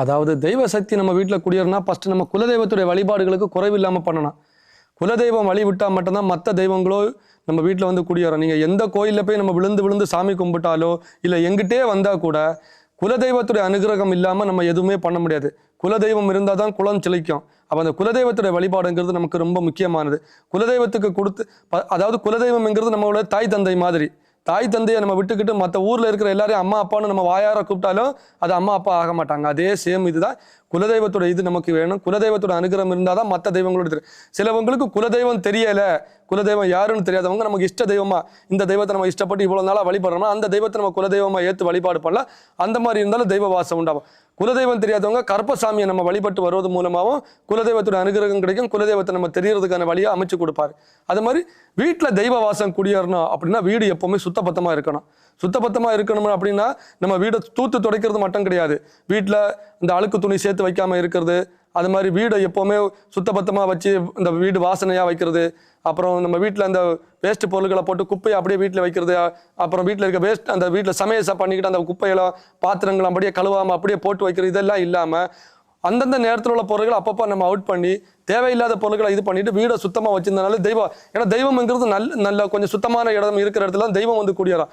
அதாவது தெய்வ சக்தி நம்ம வீட்டில் குடியேறினா ஃபஸ்ட்டு நம்ம குலதெய்வத்துடைய வழிபாடுகளுக்கு குறைவில்லாமல் பண்ணணும். குலதெய்வம் வழி விட்டால் மட்டும்தான் மற்ற தெய்வங்களோ நம்ம வீட்டில் வந்து குடியேறும். நீங்கள் எந்த கோயிலில் போய் நம்ம விழுந்து விழுந்து சாமி கும்பிட்டாலோ இல்லை எங்கிட்டே வந்தால் கூட குலதெய்வத்துடைய அனுகிரகம் இல்லாமல் நம்ம எதுவுமே பண்ண முடியாது. குலதெய்வம் இருந்தால் தான் குலம் செழிக்கும். அப்போ அந்த குலதெய்வத்துடைய வழிபாடுங்கிறது நமக்கு ரொம்ப முக்கியமானது. குலதெய்வத்துக்கு கொடுத்து அதாவது குலதெய்வம்ங்கிறது நம்மளோட தாய் தந்தை மாதிரி. தாய் தந்தையை நம்ம விட்டுக்கிட்டு மற்ற ஊரில் இருக்கிற எல்லாரையும் அம்மா அப்பான்னு நம்ம வாயார கூப்பிட்டாலும் அது அம்மா அப்பா ஆக மாட்டாங்க. அதே சேம் இதுதான் குலதெய்வத்தோட இது நமக்கு வேணும். குலதெய்வத்தோட அனுகிரகம் இருந்தால் தான் மற்ற தெய்வங்களோட தெரியும். சிலவங்களுக்கு குலதெய்வம் தெரியலை, குலதெய்வம் யாருன்னு தெரியாதவங்க நமக்கு இஷ்ட தெய்வமா இந்த தெய்வத்தை நம்ம இஷ்டப்பட்டு இவ்வளோ நாளாக வழிபடுறோம்னா அந்த தெய்வத்தை நம்ம குலதெய்வமாக ஏற்று வழிபாடு பண்ணலாம். அந்த மாதிரி இருந்தாலும் தெய்வ வாசம் உண்டாகும். குலதெய்வம் தெரியாதவங்க கற்பசாமியை நம்ம வழிபட்டு வருவது மூலமாகவும் குலதெய்வத்தோட அனுகிரகம் கிடைக்கும். குலதெய்வத்தை நம்ம தெரியறதுக்கான வழியாக அமைச்சு கொடுப்பாரு. அது மாதிரி வீட்டில் தெய்வ வாசம் குடியேறணும் அப்படின்னா வீடு எப்பவுமே சுத்தபத்தமாக இருக்கணும். சுத்தபத்தமாக இருக்கணும் அப்படின்னா நம்ம வீடை தூத்து துடைக்கிறது மட்டும் கிடையாது. வீட்டில் இந்த அழுக்கு துணி சேர்த்து வைக்காமல் இருக்கிறது, அது மாதிரி வீடை எப்போவுமே சுத்தபத்தமாக வச்சு இந்த வீடு வாசனையாக வைக்கிறது. அப்புறம் நம்ம வீட்டில் அந்த வேஸ்ட் பொருட்களை போட்டு குப்பையை அப்படியே வீட்டில் வைக்கிறது. அப்புறம் வீட்டில் இருக்க வேஸ்ட் அந்த வீட்டில் சமையல் பண்ணிக்கிட்டு அந்த குப்பையெல்லாம் பாத்திரங்கள் அப்படியே கழுவாமல் அப்படியே போட்டு வைக்கிறது. இதெல்லாம் இல்லாமல் அந்தந்த நேரத்தில் உள்ள பொருட்களை அப்பப்போ நம்ம அவுட் பண்ணி தேவையில்லாத பொருட்களை இது பண்ணிட்டு வீடை சுத்தமாக வச்சிருந்தனால தெய்வம், ஏன்னா தெய்வம்ங்கிறது நல்ல கொஞ்சம் சுத்தமான இடம் இருக்கிற இடத்துல தெய்வம் வந்து கூடியறோம்.